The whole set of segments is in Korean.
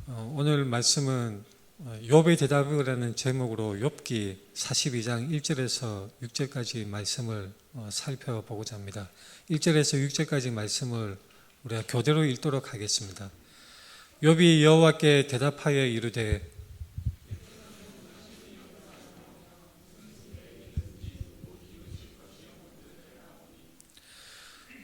오늘 말씀은 욥의 대답이라는 제목으로 욥기 42장 1절에서 6절까지 말씀을 살펴보고자 합니다. 1절에서 6절까지 말씀을 우리가 교대로 읽도록 하겠습니다. 욥이 여호와께 대답하여 이르되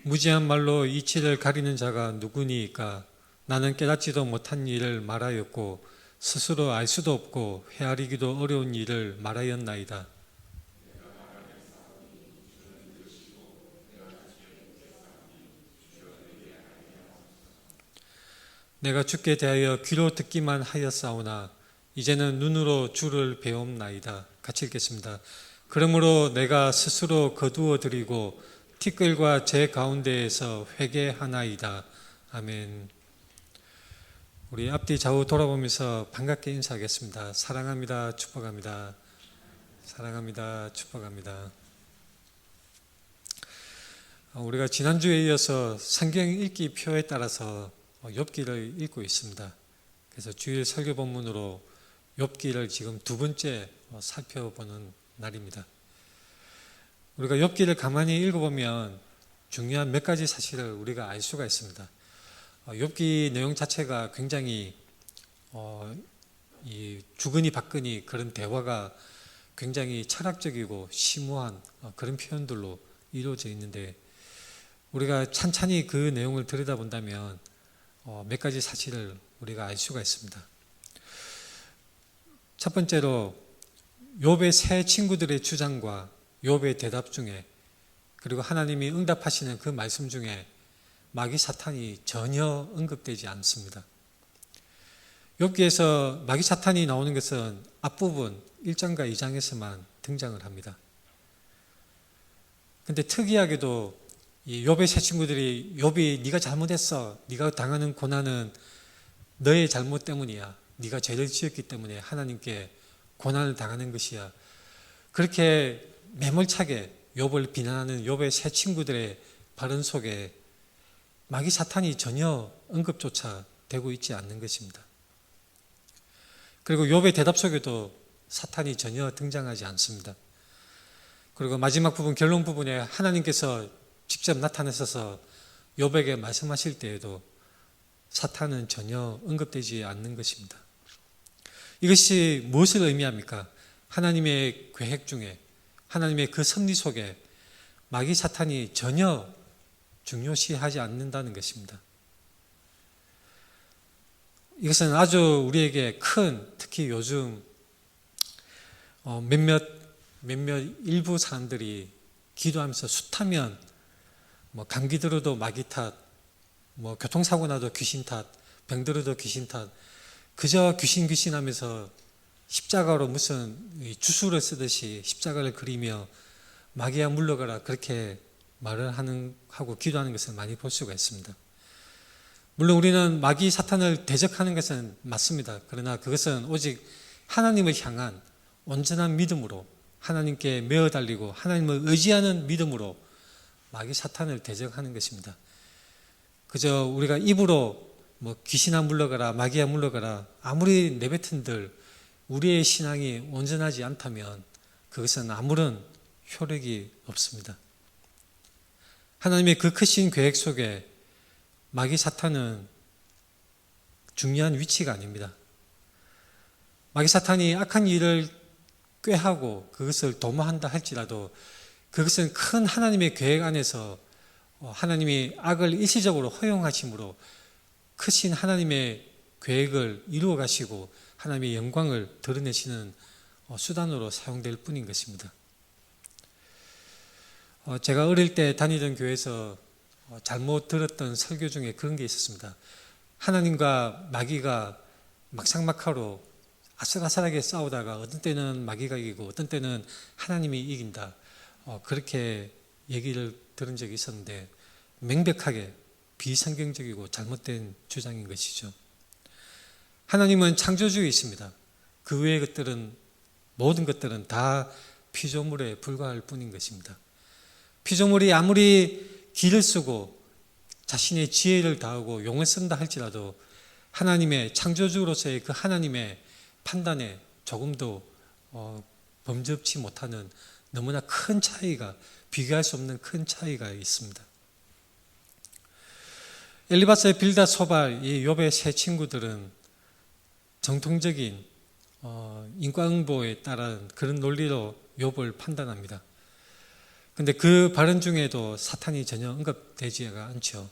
무지한 말로 이치를 가리는 자가 누구니이까? 나는 깨닫지도 못한 일을 말하였고 스스로 알 수도 없고 헤아리기도 어려운 일을 말하였나이다. 내가 주께 대하여 귀로 듣기만 하였사오나 이제는 눈으로 주를 배움나이다. 같이 읽겠습니다. 그러므로 내가 스스로 거두어 드리고 티끌과 제 가운데에서 회개하나이다. 아멘. 우리 앞뒤 좌우 돌아보면서 반갑게 인사하겠습니다. 사랑합니다. 축복합니다. 사랑합니다. 축복합니다. 우리가 지난주에 이어서 성경 읽기 표에 따라서 욥기를 읽고 있습니다. 그래서 주일 설교 본문으로 욥기를 지금 두 번째 살펴보는 날입니다. 우리가 욥기를 가만히 읽어보면 중요한 몇 가지 사실을 우리가 알 수가 있습니다. 욥기 내용 자체가 굉장히 이 주거니 받거니 그런 대화가 굉장히 철학적이고 심오한 그런 표현들로 이루어져 있는데 우리가 찬찬히 그 내용을 들여다본다면 몇 가지 사실을 우리가 알 수가 있습니다. 첫 번째로 욥의 세 친구들의 주장과 욥의 대답 중에 그리고 하나님이 응답하시는 그 말씀 중에 마귀 사탄이 전혀 언급되지 않습니다. 욥기에서 마귀 사탄이 나오는 것은 앞부분 1장과 2장에서만 등장을 합니다. 그런데 특이하게도 이 욥의 세 친구들이 욥이 네가 잘못했어. 네가 당하는 고난은 너의 잘못 때문이야. 네가 죄를 지었기 때문에 하나님께 고난을 당하는 것이야. 그렇게 매몰차게 욥을 비난하는 욥의 세 친구들의 발언 속에 마귀 사탄이 전혀 언급조차 되고 있지 않는 것입니다. 그리고 욥의 대답 속에도 사탄이 전혀 등장하지 않습니다. 그리고 마지막 부분 결론 부분에 하나님께서 직접 나타나셔서 욥에게 말씀하실 때에도 사탄은 전혀 언급되지 않는 것입니다. 이것이 무엇을 의미합니까? 하나님의 계획 중에 하나님의 그 섭리 속에 마귀 사탄이 전혀 중요시하지 않는다는 것입니다. 이것은 아주 우리에게 큰, 특히 요즘 몇몇 일부 사람들이 기도하면서 숱하면 감기 들어도 마귀 탓, 교통사고 나도 귀신 탓, 병 들어도 귀신 탓, 그저 귀신 하면서 십자가로 무슨 주술을 쓰듯이 십자가를 그리며 마귀야 물러가라 그렇게 말을 하고 기도하는 것을 많이 볼 수가 있습니다. 물론 우리는 마귀 사탄을 대적하는 것은 맞습니다. 그러나 그것은 오직 하나님을 향한 온전한 믿음으로 하나님께 매어 달리고 하나님을 의지하는 믿음으로 마귀 사탄을 대적하는 것입니다. 그저 우리가 입으로 귀신아 물러가라 마귀야 물러가라 아무리 내뱉은들 우리의 신앙이 온전하지 않다면 그것은 아무런 효력이 없습니다. 하나님의 그 크신 계획 속에 마귀 사탄은 중요한 위치가 아닙니다. 마귀 사탄이 악한 일을 꾀하고 그것을 도모한다 할지라도 그것은 큰 하나님의 계획 안에서 하나님이 악을 일시적으로 허용하심으로 크신 하나님의 계획을 이루어 가시고 하나님의 영광을 드러내시는 수단으로 사용될 뿐인 것입니다. 제가 어릴 때 다니던 교회에서 잘못 들었던 설교 중에 그런 게 있었습니다. 하나님과 마귀가 막상막하로 아슬아슬하게 싸우다가 어떤 때는 마귀가 이기고 어떤 때는 하나님이 이긴다. 그렇게 얘기를 들은 적이 있었는데 명백하게 비성경적이고 잘못된 주장인 것이죠. 하나님은 창조주이십니다. 그 외의 것들은 모든 것들은 다 피조물에 불과할 뿐인 것입니다. 피조물이 아무리 기를 쓰고 자신의 지혜를 다하고 용을 쓴다 할지라도 하나님의 창조주로서의 그 하나님의 판단에 조금도 범접치 못하는 너무나 큰 차이가, 비교할 수 없는 큰 차이가 있습니다. 엘리바스, 빌닷, 소발, 이 욥의 세 친구들은 정통적인 인과응보에 따른 그런 논리로 욥을 판단합니다. 그런데 그 발언 중에도 사탄이 전혀 언급되지가 않죠.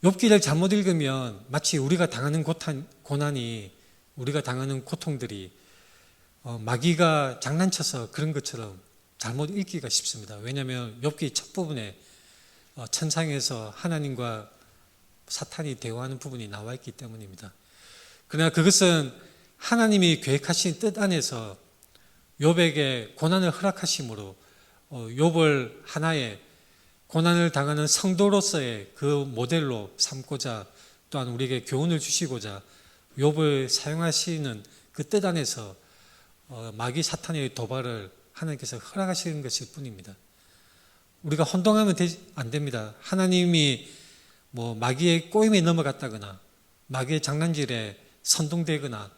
욥기를 잘못 읽으면 마치 우리가 당하는 고난이, 우리가 당하는 고통들이 마귀가 장난쳐서 그런 것처럼 잘못 읽기가 쉽습니다. 왜냐하면 욥기 첫 부분에 천상에서 하나님과 사탄이 대화하는 부분이 나와 있기 때문입니다. 그러나 그것은 하나님이 계획하신 뜻 안에서 욥에게 고난을 허락하심으로 욥을 하나의 고난을 당하는 성도로서의 그 모델로 삼고자, 또한 우리에게 교훈을 주시고자 욥을 사용하시는 그 뜻 안에서 마귀 사탄의 도발을 하나님께서 허락하시는 것일 뿐입니다. 우리가 혼동하면 안 됩니다. 하나님이 마귀의 꼬임에 넘어갔다거나 마귀의 장난질에 선동되거나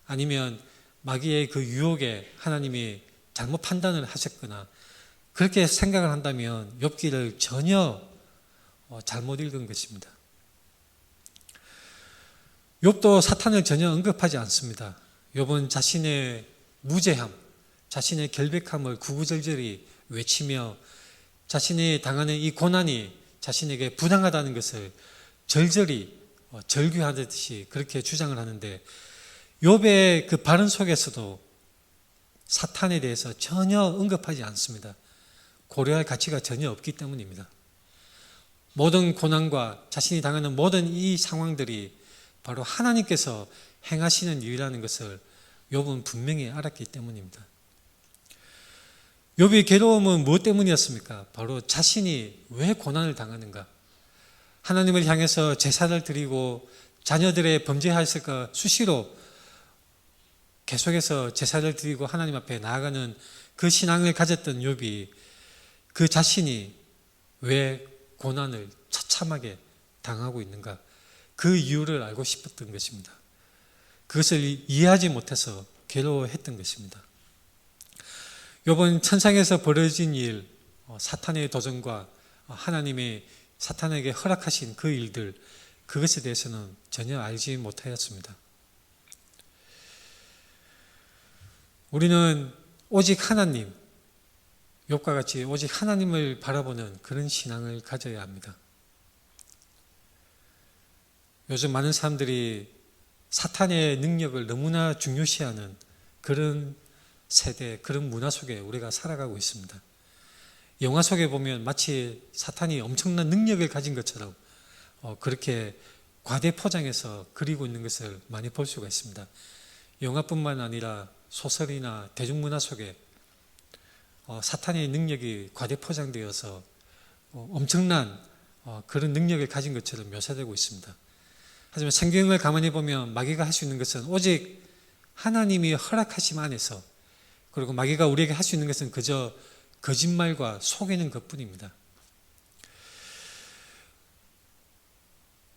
아니면 마귀의 그 유혹에 하나님이 잘못 판단을 하셨거나 그렇게 생각을 한다면 욥기를 전혀 잘못 읽은 것입니다. 욥도 사탄을 전혀 언급하지 않습니다. 욥은 자신의 무죄함, 자신의 결백함을 구구절절히 외치며 자신이 당하는 이 고난이 자신에게 부당하다는 것을 절절히 절규하듯이 그렇게 주장을 하는데, 욥의 그 발언 속에서도 사탄에 대해서 전혀 언급하지 않습니다. 고려할 가치가 전혀 없기 때문입니다. 모든 고난과 자신이 당하는 모든 이 상황들이 바로 하나님께서 행하시는 일이라는 것을 욥은 분명히 알았기 때문입니다. 욥의 괴로움은 무엇 때문이었습니까? 바로 자신이 왜 고난을 당하는가? 하나님을 향해서 제사를 드리고 자녀들의 범죄하였을까 수시로 계속해서 제사를 드리고 하나님 앞에 나아가는 그 신앙을 가졌던 욥이 그 자신이 왜 고난을 처참하게 당하고 있는가? 그 이유를 알고 싶었던 것입니다. 그것을 이해하지 못해서 괴로워했던 것입니다. 욥은 천상에서 벌어진 일, 사탄의 도전과 하나님이 사탄에게 허락하신 그 일들, 그것에 대해서는 전혀 알지 못하였습니다. 우리는 오직 하나님, 욥과 같이 오직 하나님을 바라보는 그런 신앙을 가져야 합니다. 요즘 많은 사람들이 사탄의 능력을 너무나 중요시하는 그런 세대, 그런 문화 속에 우리가 살아가고 있습니다. 영화 속에 보면 마치 사탄이 엄청난 능력을 가진 것처럼 그렇게 과대 포장해서 그리고 있는 것을 많이 볼 수가 있습니다. 영화뿐만 아니라 소설이나 대중문화 속에 사탄의 능력이 과대 포장되어서 엄청난 그런 능력을 가진 것처럼 묘사되고 있습니다. 하지만 성경을 가만히 보면 마귀가 할 수 있는 것은 오직 하나님이 허락하심 안에서, 그리고 마귀가 우리에게 할 수 있는 것은 그저 거짓말과 속이는 것뿐입니다.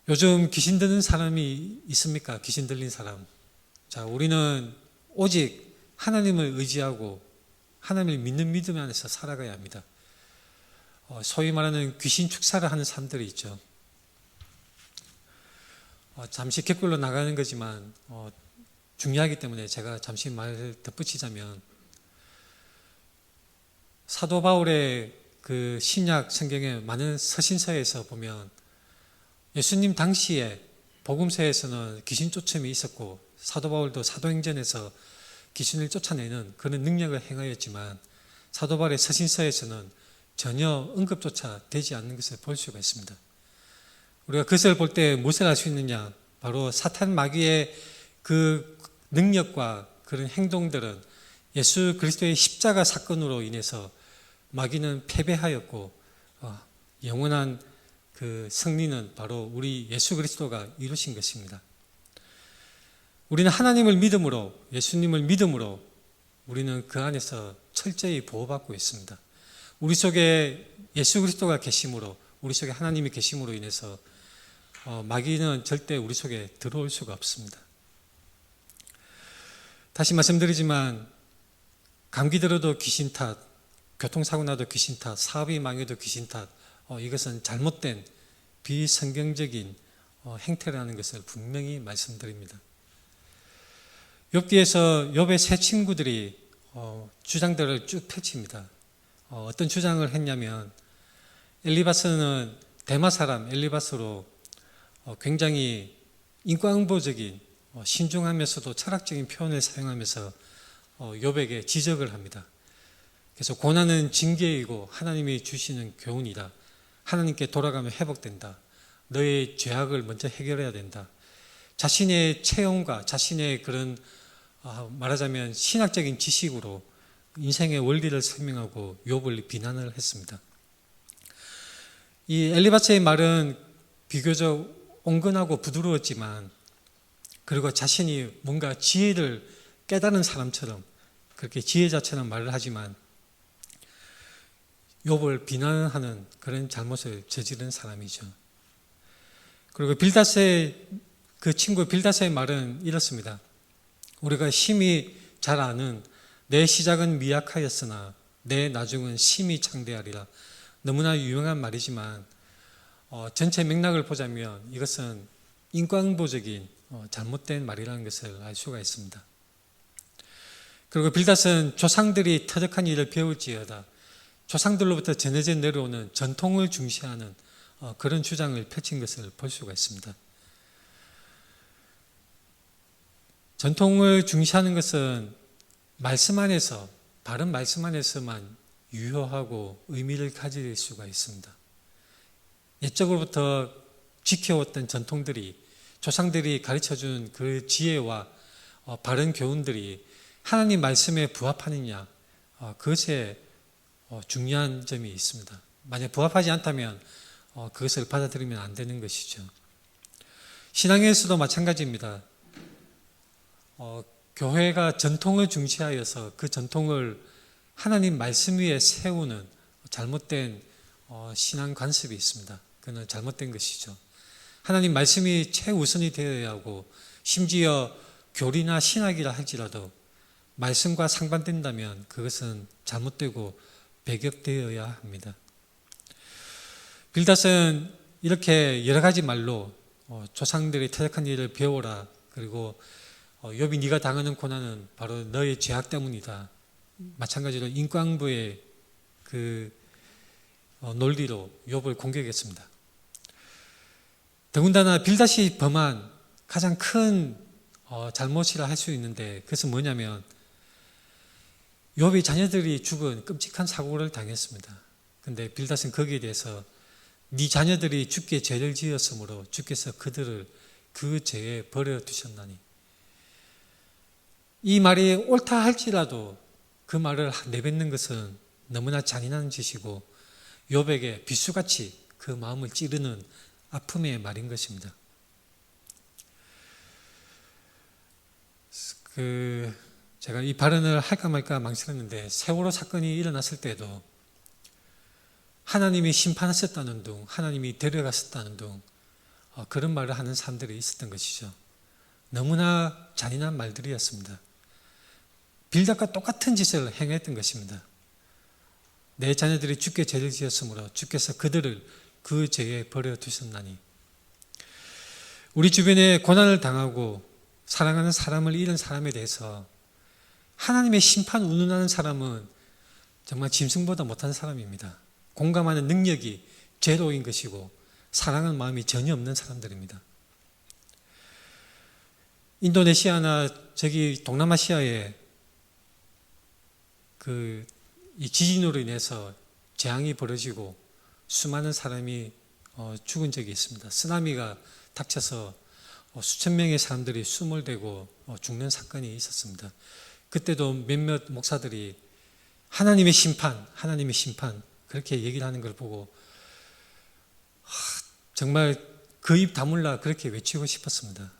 요즘 귀신 들린 사람이 있습니까? 귀신 들린 사람. 자, 우리는 오직 하나님을 의지하고 하나님을 믿는 믿음 안에서 살아가야 합니다. 소위 말하는 귀신 축사를 하는 사람들이 있죠. 잠시 객글로 나가는 거지만 중요하기 때문에 제가 잠시 말을 덧붙이자면, 사도 바울의 그 신약 성경의 많은 서신서에서 보면 예수님 당시에 복음서에서는 귀신 쫓음이 있었고 사도 바울도 사도행전에서 귀신을 쫓아내는 그런 능력을 행하였지만 사도 바울의 서신서에서는 전혀 언급조차 되지 않는 것을 볼 수가 있습니다. 우리가 그것을 볼 때 무엇을 알 수 있느냐? 바로 사탄 마귀의 그 능력과 그런 행동들은 예수 그리스도의 십자가 사건으로 인해서 마귀는 패배하였고 영원한 그 승리는 바로 우리 예수 그리스도가 이루신 것입니다. 우리는 하나님을 믿음으로, 예수님을 믿음으로 우리는 그 안에서 철저히 보호받고 있습니다. 우리 속에 예수 그리스도가 계심으로, 우리 속에 하나님이 계심으로 인해서 마귀는 절대 우리 속에 들어올 수가 없습니다. 다시 말씀드리지만 감기 들어도 귀신 탓, 교통사고 나도 귀신 탓, 사업이 망해도 귀신 탓, 이것은 잘못된 비성경적인 행태라는 것을 분명히 말씀드립니다. 욥기에서 욥의 세 친구들이 주장들을 쭉 펼칩니다. 어떤 주장을 했냐면 엘리바스는 대마 사람 엘리바스로 굉장히 인과응보적인 신중하면서도 철학적인 표현을 사용하면서 욥에게 지적을 합니다. 그래서 고난은 징계이고 하나님이 주시는 교훈이다. 하나님께 돌아가면 회복된다. 너의 죄악을 먼저 해결해야 된다. 자신의 체험과 자신의 그런 말하자면 신학적인 지식으로 인생의 원리를 설명하고 욥을 비난을 했습니다. 이 엘리바스의 말은 비교적 온건하고 부드러웠지만 그리고 자신이 뭔가 지혜를 깨달은 사람처럼 그렇게 지혜자처럼 말을 하지만 욥을 비난하는 그런 잘못을 저지른 사람이죠. 그리고 빌닷의 그 친구 빌닷의 말은 이렇습니다. 우리가 심히 잘 아는 내 시작은 미약하였으나 내 나중은 심히 창대하리라. 너무나 유명한 말이지만 전체 맥락을 보자면 이것은 인과응보적인 잘못된 말이라는 것을 알 수가 있습니다. 그리고 빌닷은 조상들이 터득한 일을 배울지어다. 조상들로부터 전해져 내려오는 전통을 중시하는 그런 주장을 펼친 것을 볼 수가 있습니다. 전통을 중시하는 것은 말씀 안에서, 바른 말씀 안에서만 유효하고 의미를 가질 수가 있습니다. 옛적으로부터 지켜왔던 전통들이, 조상들이 가르쳐준 그 지혜와 바른 교훈들이 하나님 말씀에 부합하느냐, 그것에 중요한 점이 있습니다. 만약 부합하지 않다면 그것을 받아들이면 안 되는 것이죠. 신앙에서도 마찬가지입니다. 교회가 전통을 중시하여서 그 전통을 하나님 말씀 위에 세우는 잘못된 신앙 관습이 있습니다. 그건 잘못된 것이죠. 하나님 말씀이 최우선이 되어야 하고 심지어 교리나 신학이라 할지라도 말씀과 상반된다면 그것은 잘못되고 배격되어야 합니다. 빌닷은 이렇게 여러 가지 말로 조상들이 터득한 일을 배워라. 그리고 욥이 네가 당하는 고난은 바로 너의 죄악 때문이다. 마찬가지로 인과응보의 그 논리로 욥을 공격했습니다. 더군다나 빌닷이 범한 가장 큰 잘못이라 할 수 있는데 그것은 뭐냐면 욥의 자녀들이 죽은 끔찍한 사고를 당했습니다. 그런데 빌닷은 거기에 대해서 네 자녀들이 주께 죄를 지었으므로 주께서 그들을 그 죄에 버려두셨나니, 이 말이 옳다 할지라도 그 말을 내뱉는 것은 너무나 잔인한 짓이고 욥에게 비수같이 그 마음을 찌르는 아픔의 말인 것입니다. 제가 이 발언을 할까 말까 망설였는데 세월호 사건이 일어났을 때도 하나님이 심판하셨다는 둥, 하나님이 데려갔었다는 둥, 그런 말을 하는 사람들이 있었던 것이죠. 너무나 잔인한 말들이었습니다. 빌닷과 똑같은 짓을 행했던 것입니다. 내 자녀들이 주께 죄를 지었으므로 주께서 그들을 그 죄에 버려두셨나니. 우리 주변에 고난을 당하고 사랑하는 사람을 잃은 사람에 대해서 하나님의 심판 운운하는 사람은 정말 짐승보다 못한 사람입니다. 공감하는 능력이 제로인 것이고 사랑하는 마음이 전혀 없는 사람들입니다. 인도네시아나 저기 동남아시아에 이 지진으로 인해서 재앙이 벌어지고 수많은 사람이 죽은 적이 있습니다. 쓰나미가 닥쳐서 수천 명의 사람들이 숨을 대고 죽는 사건이 있었습니다. 그때도 몇몇 목사들이 하나님의 심판 그렇게 얘기를 하는 걸 보고 정말 그 입 다물라 그렇게 외치고 싶었습니다.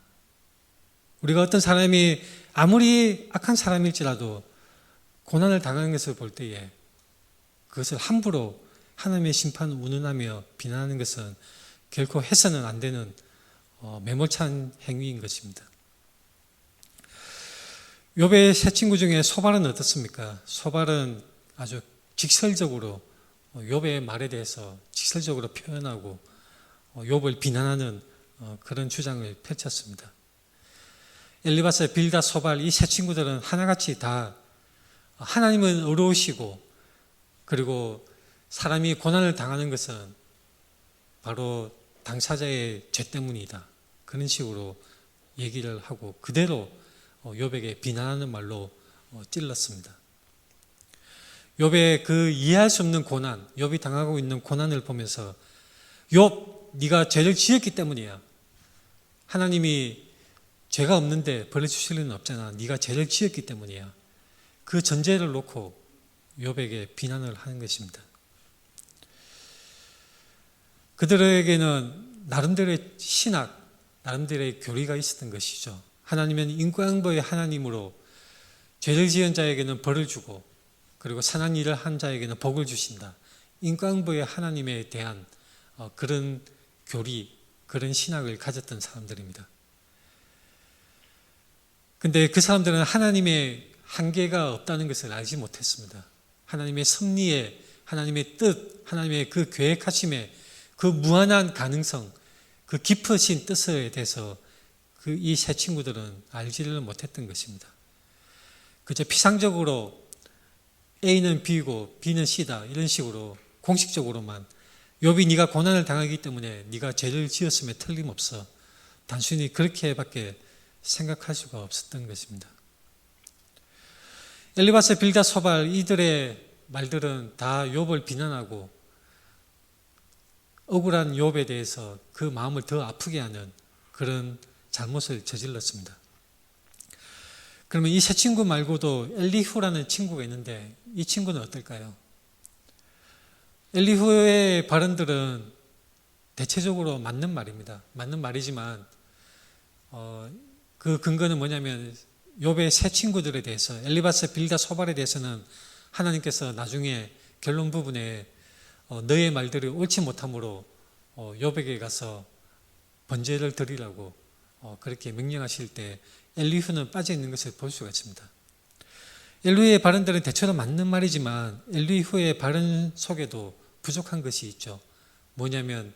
우리가 어떤 사람이 아무리 악한 사람일지라도 고난을 당하는 것을 볼 때에 그것을 함부로 하나님의 심판 운운하며 비난하는 것은 결코 해서는 안 되는 매몰찬 행위인 것입니다. 욥의 세 친구 중에 소발은 어떻습니까? 소발은 아주 직설적으로 욥의 말에 대해서 직설적으로 표현하고 욥을 비난하는 그런 주장을 펼쳤습니다. 엘리바스, 빌닷, 소발 이 세 친구들은 하나같이 다 하나님은 어려우시고 그리고 사람이 고난을 당하는 것은 바로 당사자의 죄 때문이다. 그런 식으로 얘기를 하고 그대로 욥에게 비난하는 말로 찔렀습니다. 욥의 그 이해할 수 없는 고난, 욥이 당하고 있는 고난을 보면서 욥, 네가 죄를 지었기 때문이야. 하나님이 죄가 없는데 벌을 주실 리는 없잖아. 네가 죄를 지었기 때문이야. 그 전제를 놓고 욥에게 비난을 하는 것입니다. 그들에게는 나름대로의 신학, 나름대로의 교리가 있었던 것이죠. 하나님은 인과응보의 하나님으로 죄를 지은 자에게는 벌을 주고 그리고 선한 일을 한 자에게는 복을 주신다. 인과응보의 하나님에 대한 그런 교리, 그런 신학을 가졌던 사람들입니다. 근데 그 사람들은 하나님의 한계가 없다는 것을 알지 못했습니다. 하나님의 섭리에, 하나님의 뜻, 하나님의 그 계획하심에 그 무한한 가능성, 그 깊으신 뜻에 대해서 이 세 친구들은 알지를 못했던 것입니다. 그저 피상적으로 A는 B고 B는 C다 이런 식으로 공식적으로만 욥이 네가 고난을 당하기 때문에 네가 죄를 지었음에 틀림없어. 단순히 그렇게밖에 생각할 수가 없었던 것입니다. 엘리바스, 빌닷, 소발 이들의 말들은 다 욥을 비난하고 억울한 욥에 대해서 그 마음을 더 아프게 하는 그런 잘못을 저질렀습니다. 그러면 이 세 친구 말고도 엘리후라는 친구가 있는데 이 친구는 어떨까요? 엘리후의 발언들은 대체적으로 맞는 말입니다. 맞는 말이지만 그 근거는 뭐냐면 욥의 세 친구들에 대해서 엘리바스, 빌닷, 소발에 대해서는 하나님께서 나중에 결론 부분에 너의 말들이 옳지 못함으로 욥에게 가서 번제를 드리라고 그렇게 명령하실 때 엘리후는 빠져있는 것을 볼 수가 있습니다. 엘리후의 발언들은 대체로 맞는 말이지만 엘리후의 발언 속에도 부족한 것이 있죠. 뭐냐면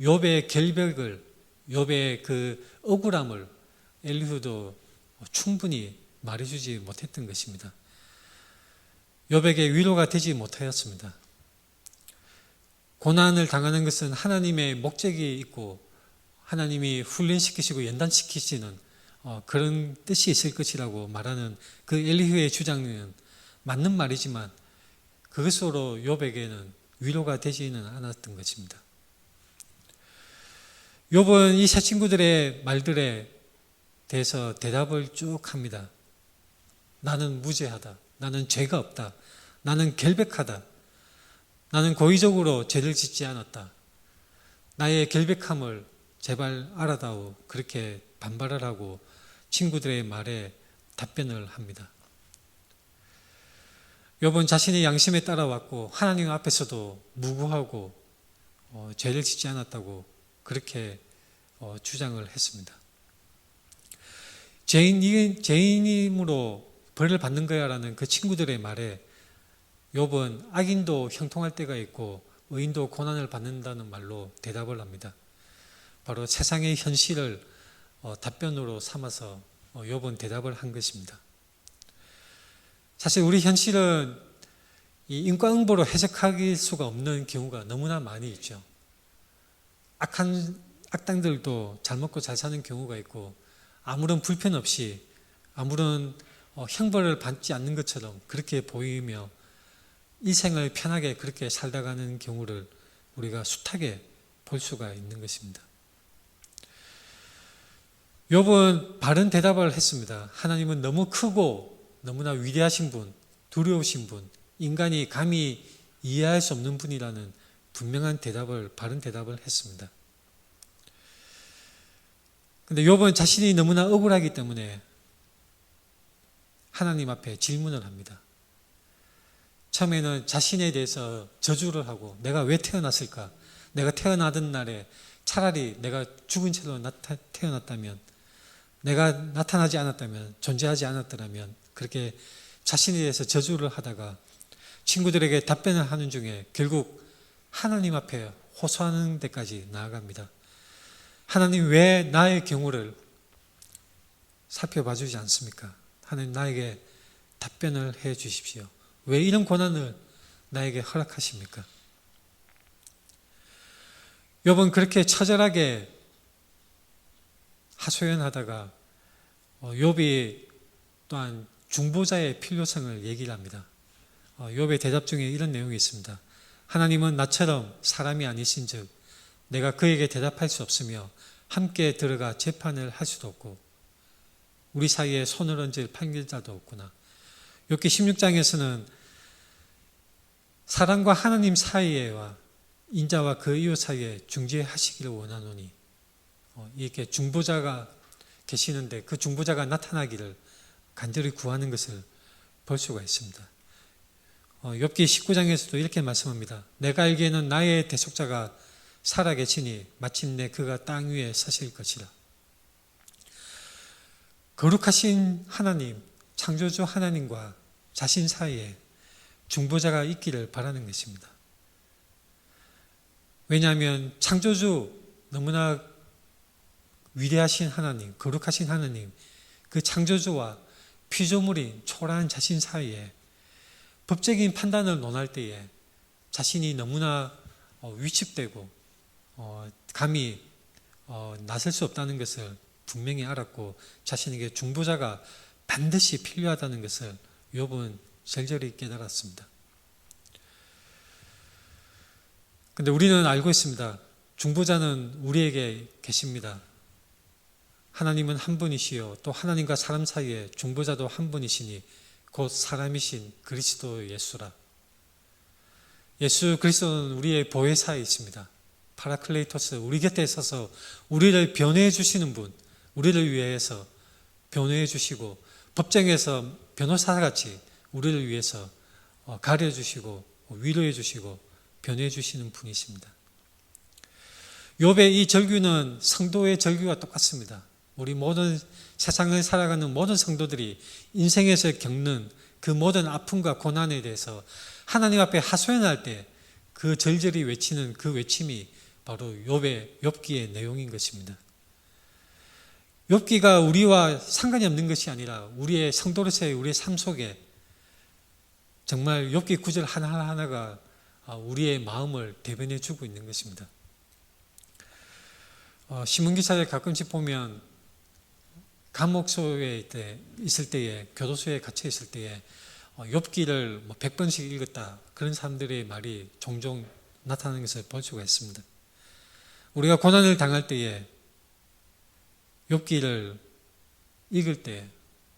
욥의 결백을, 욥의 그 억울함을 엘리후도 충분히 말해주지 못했던 것입니다. 욥에게 위로가 되지 못하였습니다. 고난을 당하는 것은 하나님의 목적이 있고 하나님이 훈련시키시고 연단시키시는 그런 뜻이 있을 것이라고 말하는 그 엘리후의 주장은 맞는 말이지만 그것으로 욥에게는 위로가 되지는 않았던 것입니다. 욥은 이 세 친구들의 말들에 대해서 대답을 쭉 합니다. 나는 무죄하다. 나는 죄가 없다. 나는 결백하다. 나는 고의적으로 죄를 짓지 않았다. 나의 결백함을 제발 알아다오. 그렇게 반발을 하고 친구들의 말에 답변을 합니다. 욥은 자신의 양심에 따라왔고 하나님 앞에서도 무고하고 죄를 짓지 않았다고 그렇게 주장을 했습니다. 죄인임으로 벌을 받는 거야라는 그 친구들의 말에 욥은 악인도 형통할 때가 있고 의인도 고난을 받는다는 말로 대답을 합니다. 바로 세상의 현실을 답변으로 삼아서 욥은 대답을 한 것입니다. 사실 우리 현실은 이 인과응보로 해석할 수가 없는 경우가 너무나 많이 있죠. 악당들도 잘 먹고 잘 사는 경우가 있고 아무런 불편 없이 아무런 형벌을 받지 않는 것처럼 그렇게 보이며 일생을 편하게 그렇게 살다가는 경우를 우리가 숱하게 볼 수가 있는 것입니다. 욥은 바른 대답을 했습니다. 하나님은 너무 크고 너무나 위대하신 분, 두려우신 분, 인간이 감히 이해할 수 없는 분이라는 분명한 대답을, 바른 대답을 했습니다. 근데 욥은 자신이 너무나 억울하기 때문에 하나님 앞에 질문을 합니다. 처음에는 자신에 대해서 저주를 하고 내가 왜 태어났을까? 내가 태어나던 날에 차라리 내가 죽은 채로 태어났다면, 내가 나타나지 않았다면, 존재하지 않았더라면 그렇게 자신에 대해서 저주를 하다가 친구들에게 답변을 하는 중에 결국 하나님 앞에 호소하는 데까지 나아갑니다. 하나님, 왜 나의 경우를 살펴봐 주지 않습니까? 하나님, 나에게 답변을 해 주십시오. 왜 이런 고난을 나에게 허락하십니까? 욥은 그렇게 처절하게 하소연하다가 욥이 또한 중보자의 필요성을 얘기를 합니다. 욥의 대답 중에 이런 내용이 있습니다. 하나님은 나처럼 사람이 아니신즉 내가 그에게 대답할 수 없으며 함께 들어가 재판을 할 수도 없고 우리 사이에 손을 얹을 판결자도 없구나. 욥기 16장에서는 사람과 하나님 사이에와 인자와 그 이웃 사이에 중재하시기를 원하노니, 이렇게 중보자가 계시는데 그 중보자가 나타나기를 간절히 구하는 것을 볼 수가 있습니다. 욥기 19장에서도 이렇게 말씀합니다. 내가 알기에는 나의 대속자가 살아계시니 마침내 그가 땅 위에 서실 것이라. 거룩하신 하나님, 창조주 하나님과 자신 사이에 중보자가 있기를 바라는 것입니다. 왜냐하면 창조주, 너무나 위대하신 하나님, 거룩하신 하나님, 그 창조주와 피조물인 초라한 자신 사이에 법적인 판단을 논할 때에 자신이 너무나 위축되고 감히 나설 수 없다는 것을 분명히 알았고 자신에게 중보자가 반드시 필요하다는 것을 욥은 절절히 깨달았습니다. 그런데 우리는 알고 있습니다. 중보자는 우리에게 계십니다. 하나님은 한 분이시요 또 하나님과 사람 사이에 중보자도 한 분이시니 곧 사람이신 그리스도 예수라. 예수 그리스도는 우리의 보혜사에 있습니다. 파라클레이토스, 우리 곁에 서서 우리를 변호해 주시는 분, 우리를 위해서 변호해 주시고 법정에서 변호사같이 우리를 위해서 가려주시고 위로해 주시고 변호해 주시는 분이십니다. 욥의 이 절규는 성도의 절규와 똑같습니다. 우리 모든 세상을 살아가는 모든 성도들이 인생에서 겪는 그 모든 아픔과 고난에 대해서 하나님 앞에 하소연할 때 그 절절히 외치는 그 외침이 바로 욥기의 내용인 것입니다. 욥기가 우리와 상관이 없는 것이 아니라 우리의 성도로서의 우리의 삶 속에 정말 욥기 구절 하나하나가 우리의 마음을 대변해 주고 있는 것입니다. 신문기사를 가끔씩 보면 감옥소에 있을 때에, 교도소에 갇혀 있을 때에 욥기를 100번씩 읽었다, 그런 사람들의 말이 종종 나타나는 것을 볼 수가 있습니다. 우리가 고난을 당할 때에 욥기를 읽을 때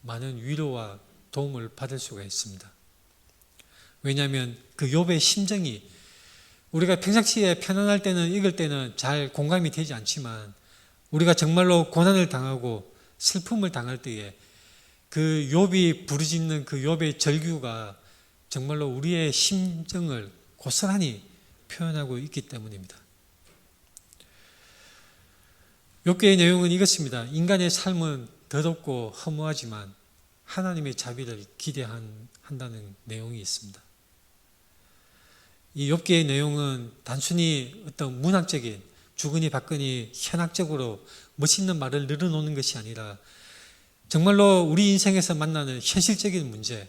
많은 위로와 도움을 받을 수가 있습니다. 왜냐하면 그 욥의 심정이 우리가 평상시에 편안할 때는 읽을 때는 잘 공감이 되지 않지만 우리가 정말로 고난을 당하고 슬픔을 당할 때에 그 욥이 부르짖는 그 욥의 절규가 정말로 우리의 심정을 고스란히 표현하고 있기 때문입니다. 욥기의 내용은 이것입니다. 인간의 삶은 더럽고 허무하지만 하나님의 자비를 기대한다는 내용이 있습니다. 이 욥기의 내용은 단순히 어떤 문학적인 주거니 받거니 현학적으로 멋있는 말을 늘어놓는 것이 아니라 정말로 우리 인생에서 만나는 현실적인 문제,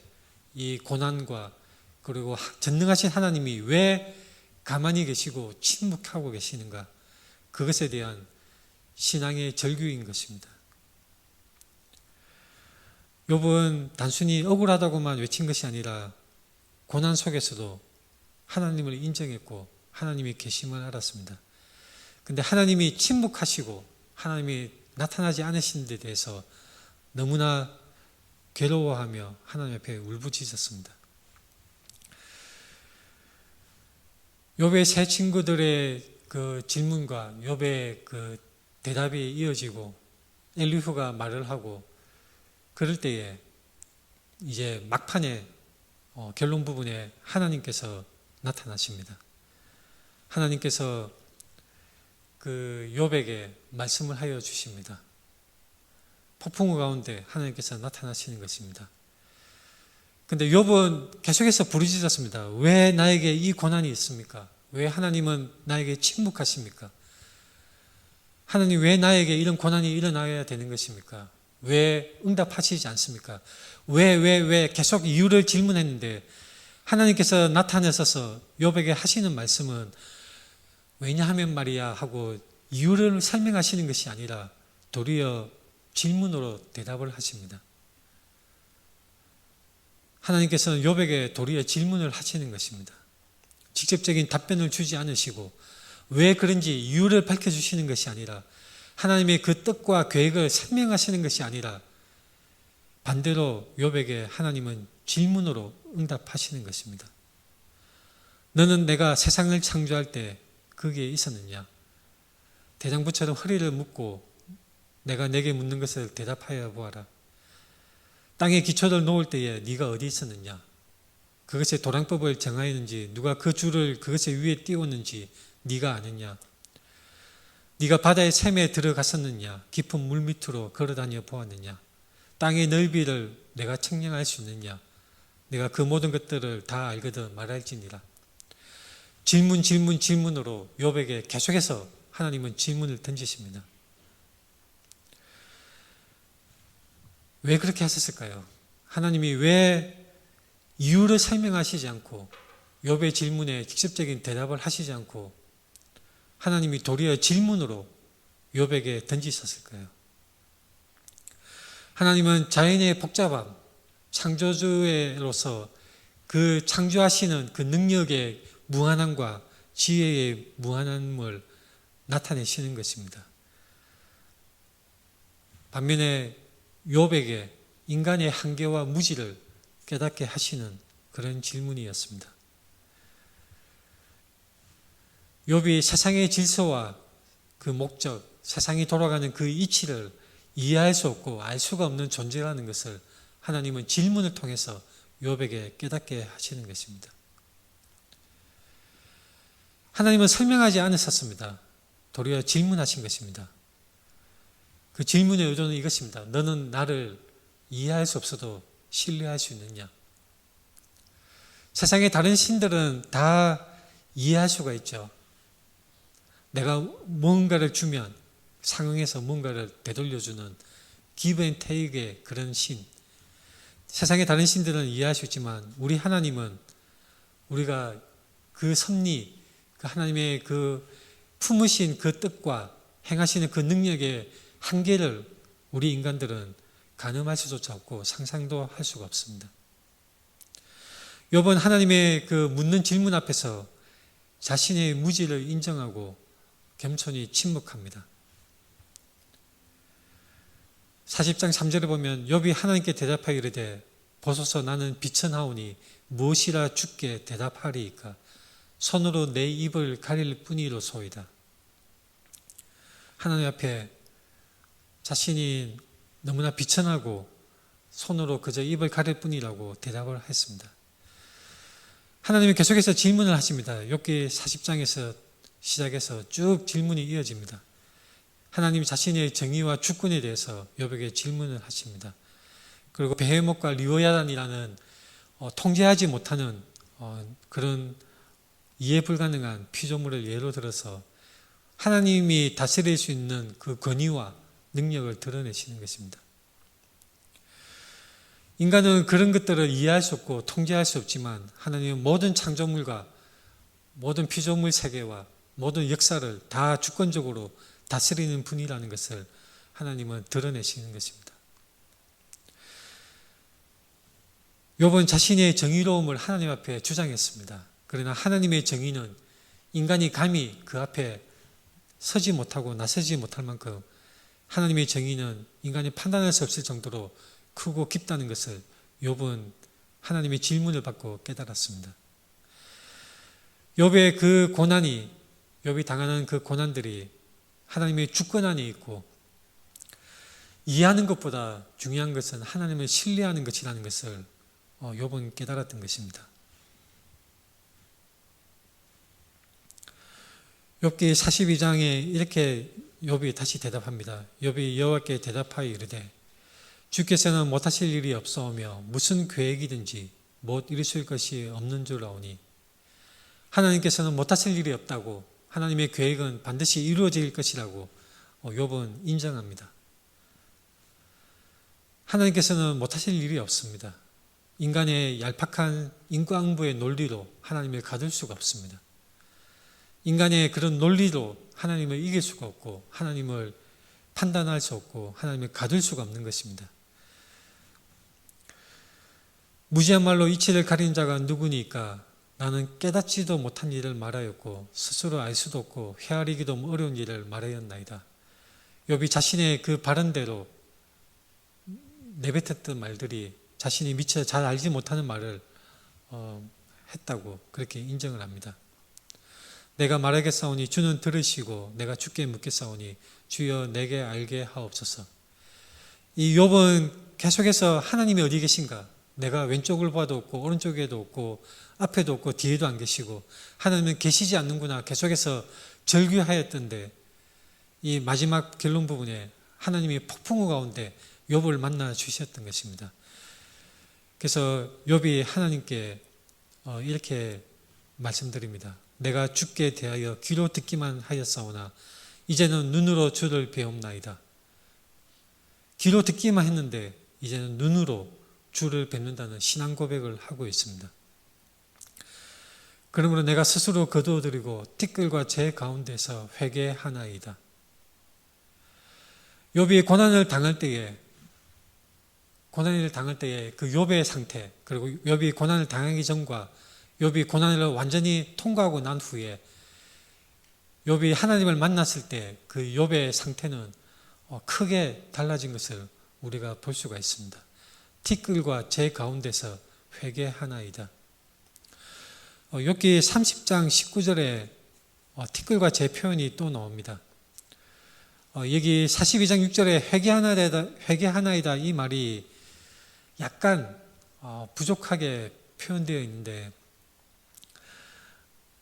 이 고난과 그리고 전능하신 하나님이 왜 가만히 계시고 침묵하고 계시는가, 그것에 대한 신앙의 절규인 것입니다. 욥은 단순히 억울하다고만 외친 것이 아니라 고난 속에서도 하나님을 인정했고 하나님이 계심을 알았습니다. 그런데 하나님이 침묵하시고 하나님이 나타나지 않으신 데 대해서 너무나 괴로워하며 하나님 앞에 울부짖었습니다. 욥의 세 친구들의 그 질문과 욥의 그 대답이 이어지고 엘리후가 말을 하고 그럴 때에 이제 막판에 결론 부분에 하나님께서 나타나십니다. 하나님께서 그 욥에게 말씀을 하여 주십니다. 폭풍우 가운데 하나님께서 나타나시는 것입니다. 근데 욥은 계속해서 부르짖었습니다. 왜 나에게 이 고난이 있습니까? 왜 하나님은 나에게 침묵하십니까? 하나님 왜 나에게 이런 고난이 일어나야 되는 것입니까? 왜 응답하시지 않습니까? 왜 계속 이유를 질문했는데 하나님께서 나타나셔서 욥에게 하시는 말씀은 왜냐하면 말이야 하고 이유를 설명하시는 것이 아니라 도리어 질문으로 대답을 하십니다. 하나님께서는 욥에게 도리어 질문을 하시는 것입니다. 직접적인 답변을 주지 않으시고 왜 그런지 이유를 밝혀주시는 것이 아니라 하나님의 그 뜻과 계획을 설명하시는 것이 아니라 반대로 욥에게 하나님은 질문으로 응답하시는 것입니다. 너는 내가 세상을 창조할 때 거기에 있었느냐? 대장부처럼 허리를 묶고 내가 내게 묻는 것을 대답하여 보아라. 땅에 기초를 놓을 때에 네가 어디 있었느냐? 그것의 도량법을 정하였는지 누가 그 줄을 그것의 위에 띄웠는지 네가 아느냐? 네가 바다의 샘에 들어갔었느냐? 깊은 물 밑으로 걸어다녀 보았느냐? 땅의 넓이를 내가 측량할 수 있느냐? 내가 그 모든 것들을 다 알거든 말할지니라. 질문으로 욥에게 계속해서 하나님은 질문을 던지십니다. 왜 그렇게 하셨을까요? 하나님이 왜 이유를 설명하시지 않고 욥의 질문에 직접적인 대답을 하시지 않고 하나님이 도리어 질문으로 욥에게 던지셨을까요? 하나님은 자연의 복잡함, 창조주로서 그 창조하시는 그 능력의 무한함과 지혜의 무한함을 나타내시는 것입니다. 반면에 욥에게 인간의 한계와 무지를 깨닫게 하시는 그런 질문이었습니다. 욥이 세상의 질서와 그 목적, 세상이 돌아가는 그 이치를 이해할 수 없고 알 수가 없는 존재라는 것을 하나님은 질문을 통해서 욥에게 깨닫게 하시는 것입니다. 하나님은 설명하지 않으셨습니다. 도리어 질문하신 것입니다. 그 질문의 의도는 이것입니다. 너는 나를 이해할 수 없어도 신뢰할 수 있느냐? 세상의 다른 신들은 다 이해할 수가 있죠. 내가 뭔가를 주면 상응해서 뭔가를 되돌려주는 give and take의 그런 신. 세상의 다른 신들은 이해할 수 있지만 우리 하나님은 우리가 그 섭리, 그 하나님의 그 품으신 그 뜻과 행하시는 그 능력의 한계를 우리 인간들은 가늠할 수조차 없고 상상도 할 수가 없습니다. 욥은 하나님의 그 묻는 질문 앞에서 자신의 무지를 인정하고 겸손히 침묵합니다. 40장 3절에 보면 욥이 하나님께 대답하여 이르되 보소서 나는 비천하오니 무엇이라 주께 대답하리이까 손으로 내 입을 가릴 뿐이로소이다. 하나님 앞에 자신이 너무나 비천하고 손으로 그저 입을 가릴 뿐이라고 대답을 했습니다. 하나님이 계속해서 질문을 하십니다. 욥기 40장에서 시작해서 쭉 질문이 이어집니다. 하나님이 자신의 정의와 주권에 대해서 욥에게 질문을 하십니다. 그리고 베헤못과 리오야단이라는 통제하지 못하는 그런 이해 불가능한 피조물을 예로 들어서 하나님이 다스릴 수 있는 그 권위와 능력을 드러내시는 것입니다. 인간은 그런 것들을 이해할 수 없고 통제할 수 없지만 하나님은 모든 창조물과 모든 피조물 세계와 모든 역사를 다 주권적으로 다스리는 분이라는 것을 하나님은 드러내시는 것입니다. 욥은 자신의 정의로움을 하나님 앞에 주장했습니다. 그러나 하나님의 정의는 인간이 감히 그 앞에 서지 못하고 나서지 못할 만큼 하나님의 정의는 인간이 판단할 수 없을 정도로 크고 깊다는 것을 욥은 하나님의 질문을 받고 깨달았습니다. 욥의 그 고난이, 욥이 당하는 그 고난들이 하나님의 주권 안에 있고 이해하는 것보다 중요한 것은 하나님을 신뢰하는 것이라는 것을 욥은 깨달았던 것입니다. 욥기 42장에 이렇게 욥이 다시 대답합니다. 욥이 여호와께 대답하여 이르되 주께서는 못하실 일이 없사오며 무슨 계획이든지 못 이루실 것이 없는 줄 아오니, 하나님께서는 못하실 일이 없다고, 하나님의 계획은 반드시 이루어질 것이라고 욥은 인정합니다. 하나님께서는 못하실 일이 없습니다. 인간의 얄팍한 인과응보의 논리로 하나님을 가둘 수가 없습니다. 인간의 그런 논리로 하나님을 이길 수가 없고, 하나님을 판단할 수 없고, 하나님을 가둘 수가 없는 것입니다. 무지한 말로 이치를 가린 자가 누구니까? 나는 깨닫지도 못한 일을 말하였고 스스로 알 수도 없고 헤아리기도 어려운 일을 말하였나이다. 욥이 자신의 그 바른대로 내뱉었던 말들이 자신이 미처 잘 알지 못하는 말을 했다고 그렇게 인정을 합니다. 내가 말하겠사오니 주는 들으시고 내가 주께 묻겠사오니 주여 내게 알게 하옵소서. 이 욥은 계속해서 하나님이 어디 계신가? 내가 왼쪽을 봐도 없고 오른쪽에도 없고 앞에도 없고 뒤에도 안 계시고 하나님은 계시지 않는구나 계속해서 절규하였던데, 이 마지막 결론 부분에 하나님이 폭풍우 가운데 욥을 만나 주셨던 것입니다. 그래서 욥이 하나님께 이렇게 말씀드립니다. 내가 주께 대하여 귀로 듣기만 하였사오나 이제는 눈으로 주를 배움나이다. 귀로 듣기만 했는데 이제는 눈으로 주를 뵙는다는 신앙 고백을 하고 있습니다. 그러므로 내가 스스로 거두어드리고 티끌과 제 가운데서 회개하나이다. 욥이 고난을 당할 때에 그 욥의 상태, 그리고 욥이 고난을 당하기 전과 욥이 고난을 완전히 통과하고 난 후에 욥이 하나님을 만났을 때 그 욥의 상태는 크게 달라진 것을 우리가 볼 수가 있습니다. 티끌과 제 가운데서 회개하나이다. 욥기 30장 19절에 티끌과 제 표현이 또 나옵니다. 여기 42장 6절에 회개하나이다 이 말이 약간 부족하게 표현되어 있는데,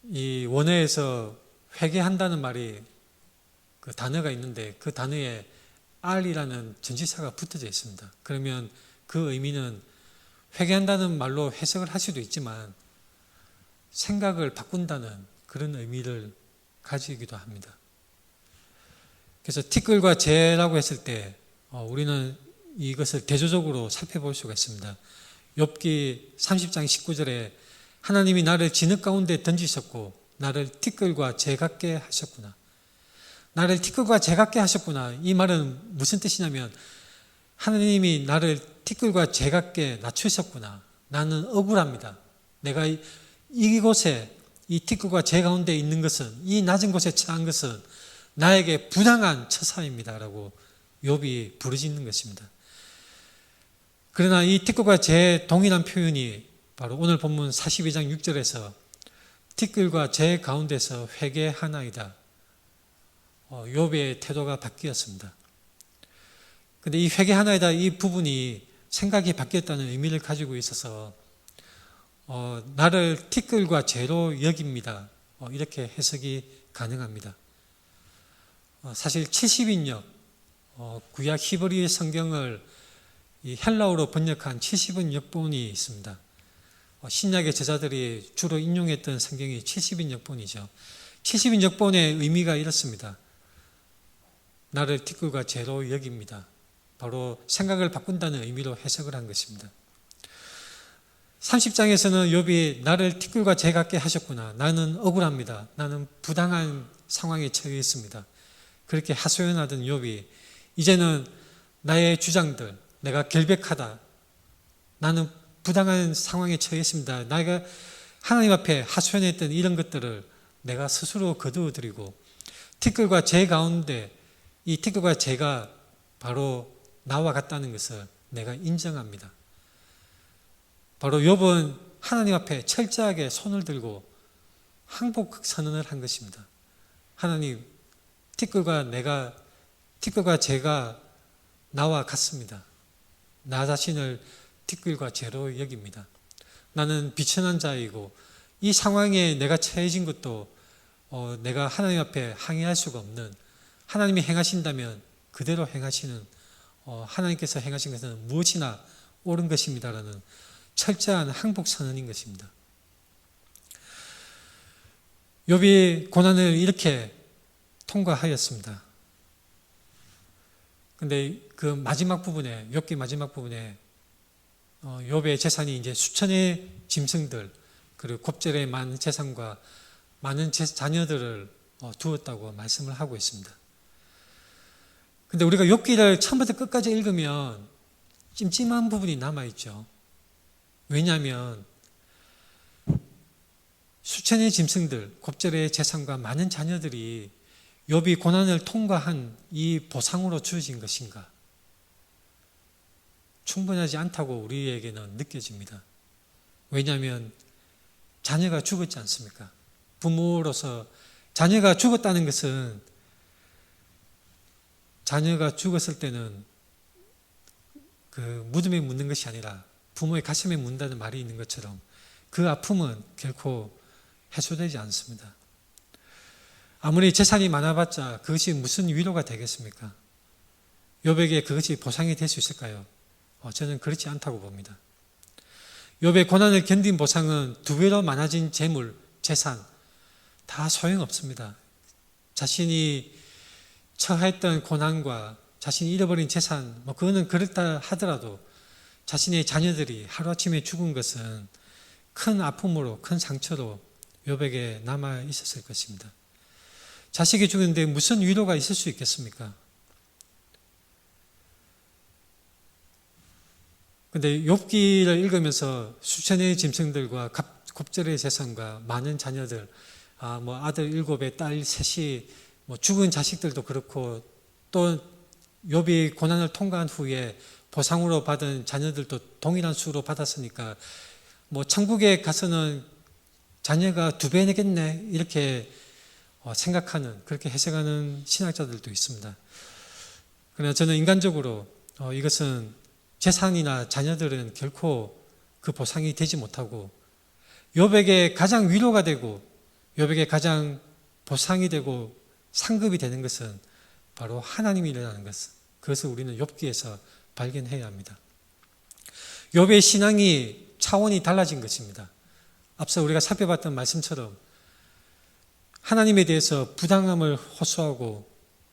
이 원어에서 회개한다는 말이 그 단어가 있는데 그 단어에 R이라는 전치사가 붙어져 있습니다. 그러면 그 의미는 회개한다는 말로 해석을 할 수도 있지만 생각을 바꾼다는 그런 의미를 가지기도 합니다. 그래서 티끌과 재라고 했을 때 우리는 이것을 대조적으로 살펴볼 수가 있습니다. 욥기 30장 19절에 하나님이 나를 진흙 가운데 던지셨고 나를 티끌과 재 같게 하셨구나. 나를 티끌과 재 같게 하셨구나. 이 말은 무슨 뜻이냐면 하나님이 나를 티끌과 재 같게 낮추셨구나. 나는 억울합니다. 내가 이곳에 이 티끌과 재 가운데 있는 것은, 이 낮은 곳에 처한 것은 나에게 부당한 처사입니다 라고 욥이 부르짖는 것입니다. 그러나 이 티끌과 재 동일한 표현이 바로 오늘 본문 42장 6절에서 티끌과 재 가운데서 회개하나이다. 욥의 태도가 바뀌었습니다. 그런데 이 회개하나이다 이 부분이 생각이 바뀌었다는 의미를 가지고 있어서 나를 티끌과 재로 여깁니다. 이렇게 해석이 가능합니다. 사실 70인역 구약 히브리 성경을 이 헬라어로 번역한 70인 역본이 있습니다. 신약의 제자들이 주로 인용했던 성경이 70인 역본이죠. 70인 역본의 의미가 이렇습니다. 나를 티끌과 재로 여깁니다. 바로 생각을 바꾼다는 의미로 해석을 한 것입니다. 30장에서는 욥이 나를 티끌과 재 같게 하셨구나. 나는 억울합니다. 나는 부당한 상황에 처해 있습니다. 그렇게 하소연하던 욥이 이제는 나의 주장들, 내가 결백하다. 나는 부당한 상황에 처해 있습니다. 내가 하나님 앞에 하소연했던 이런 것들을 내가 스스로 거두어드리고 티끌과 재 가운데 이 티끌과 재가 바로 나와 같다는 것을 내가 인정합니다. 바로 욥은 하나님 앞에 철저하게 손을 들고 항복 선언을 한 것입니다. 하나님, 티끌과 재가 나와 같습니다. 나 자신을 티끌과 재로 여깁니다. 나는 비천한 자이고 이 상황에 내가 처해진 것도 내가 하나님 앞에 항의할 수가 없는, 하나님이 행하신다면 그대로 행하시는, 하나님께서 행하신 것은 무엇이나 옳은 것입니다라는 철저한 항복 선언인 것입니다. 욥이 고난을 이렇게 통과하였습니다. 근데 그 마지막 부분에, 욥기 마지막 부분에 욥의 재산이 이제 수천의 짐승들, 그리고 곱절의 많은 재산과 많은 자녀들을 두었다고 말씀을 하고 있습니다. 근데 우리가 욥기를 처음부터 끝까지 읽으면 찜찜한 부분이 남아있죠. 왜냐하면 수천의 짐승들, 곱절의 재산과 많은 자녀들이 욥이 고난을 통과한 이 보상으로 주어진 것인가? 충분하지 않다고 우리에게는 느껴집니다. 왜냐하면 자녀가 죽었지 않습니까? 부모로서 자녀가 죽었다는 것은, 자녀가 죽었을 때는 그 무덤에 묻는 것이 아니라 부모의 가슴에 묻는다는 말이 있는 것처럼 그 아픔은 결코 해소되지 않습니다. 아무리 재산이 많아봤자 그것이 무슨 위로가 되겠습니까? 욥에게 그것이 보상이 될 수 있을까요? 저는 그렇지 않다고 봅니다. 욥의 고난을 견딘 보상은 두 배로 많아진 재물, 재산 다 소용없습니다. 자신이 처했던 고난과 자신이 잃어버린 재산, 그거는 그렇다 하더라도 자신의 자녀들이 하루아침에 죽은 것은 큰 아픔으로, 큰 상처로 욥에게 남아 있었을 것입니다. 자식이 죽었는데 무슨 위로가 있을 수 있겠습니까? 근데 욥기를 읽으면서 수천의 짐승들과 곱절의 재산과 많은 자녀들, 아들 7에 딸 3이, 죽은 자식들도 그렇고, 또 욥이 고난을 통과한 후에 보상으로 받은 자녀들도 동일한 수로 받았으니까 천국에 가서는 자녀가 2배겠네 이렇게 생각하는, 그렇게 해석하는 신학자들도 있습니다. 그러나 저는 인간적으로 이것은 재산이나 자녀들은 결코 그 보상이 되지 못하고, 욥에게 가장 위로가 되고 욥에게 가장 보상이 되고 상급이 되는 것은 바로 하나님이라는 것, 그것을 우리는 욥기에서 발견해야 합니다. 욥의 신앙이 차원이 달라진 것입니다. 앞서 우리가 살펴봤던 말씀처럼 하나님에 대해서 부당함을 호소하고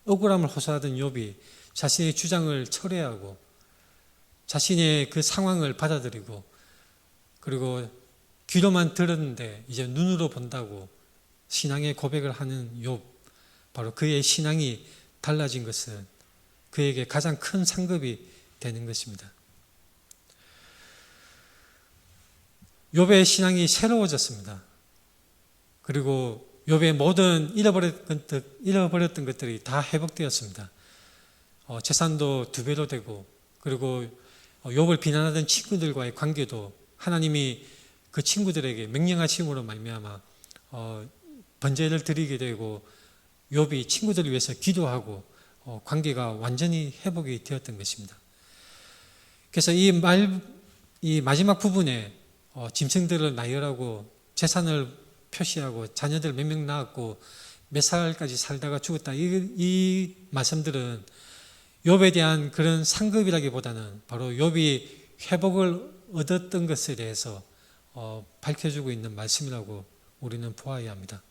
억울함을 호소하던 욥이 자신의 주장을 철회하고 자신의 그 상황을 받아들이고, 그리고 귀로만 들었는데 이제 눈으로 본다고 신앙의 고백을 하는 욥, 바로 그의 신앙이 달라진 것은 그에게 가장 큰 상급이 되는 것입니다. 욥의 신앙이 새로워졌습니다. 그리고 욥의 모든 잃어버렸던 것들이 다 회복되었습니다. 재산도 2배로 되고, 그리고 욥을 비난하던 친구들과의 관계도 하나님이 그 친구들에게 명령하심으로 말미암아 번제를 드리게 되고, 욥이 친구들을 위해서 기도하고 관계가 완전히 회복이 되었던 것입니다. 그래서 이 마지막 부분에 짐승들을 나열하고 재산을 표시하고 자녀들 몇 명 낳았고 몇 살까지 살다가 죽었다, 이 말씀들은 욥에 대한 그런 상급이라기보다는 바로 욥이 회복을 얻었던 것에 대해서 밝혀주고 있는 말씀이라고 우리는 보아야 합니다.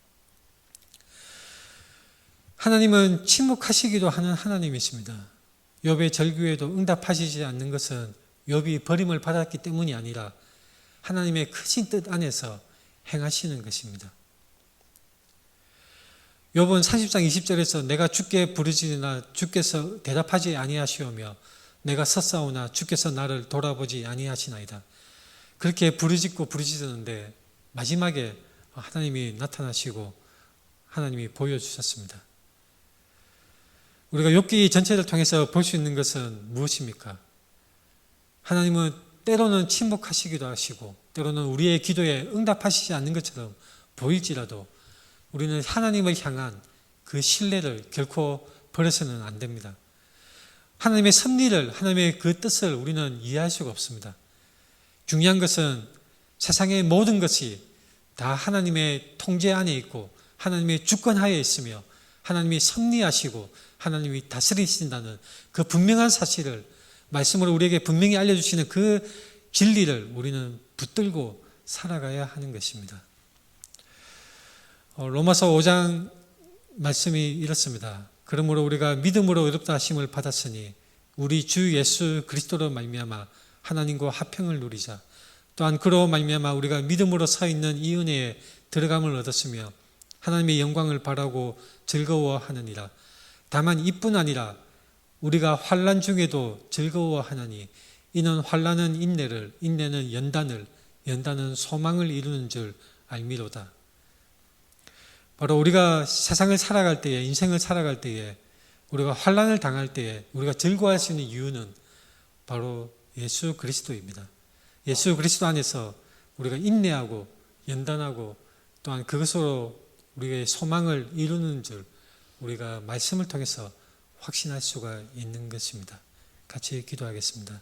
하나님은 침묵하시기도 하는 하나님이십니다. 욥의 절규에도 응답하시지 않는 것은 욥이 버림을 받았기 때문이 아니라 하나님의 크신 뜻 안에서 행하시는 것입니다. 욥은 30장 20절에서 내가 주께 부르짖으나 주께서 대답하지 아니하시오며 내가 섰사오나 주께서 나를 돌아보지 아니하시나이다. 그렇게 부르짖었는데 마지막에 하나님이 나타나시고 하나님이 보여주셨습니다. 우리가 욥기 전체를 통해서 볼 수 있는 것은 무엇입니까? 하나님은 때로는 침묵하시기도 하시고 때로는 우리의 기도에 응답하시지 않는 것처럼 보일지라도 우리는 하나님을 향한 그 신뢰를 결코 버려서는 안 됩니다. 하나님의 섭리를, 하나님의 그 뜻을 우리는 이해할 수가 없습니다. 중요한 것은 세상의 모든 것이 다 하나님의 통제 안에 있고 하나님의 주권하에 있으며 하나님이 섭리하시고 하나님이 다스리신다는 그 분명한 사실을 말씀으로 우리에게 분명히 알려주시는 그 진리를 우리는 붙들고 살아가야 하는 것입니다. 로마서 5장 말씀이 이렇습니다. 그러므로 우리가 믿음으로 의롭다 하심을 받았으니 우리 주 예수 그리스도로 말미암아 하나님과 화평을 누리자. 또한 그로 말미암아 우리가 믿음으로 서 있는 이 은혜에 들어감을 얻었으며 하나님의 영광을 바라고 즐거워하느니라. 다만 이뿐 아니라 우리가 환난 중에도 즐거워하나니 이는 환난은 인내를, 인내는 연단을, 연단은 소망을 이루는 줄 알미로다. 바로 우리가 세상을 살아갈 때에, 인생을 살아갈 때에, 우리가 환난을 당할 때에 우리가 즐거워할 수 있는 이유는 바로 예수 그리스도입니다. 예수 그리스도 안에서 우리가 인내하고 연단하고 또한 그것으로 우리의 소망을 이루는 줄 우리가 말씀을 통해서 확신할 수가 있는 것입니다. 같이 기도하겠습니다.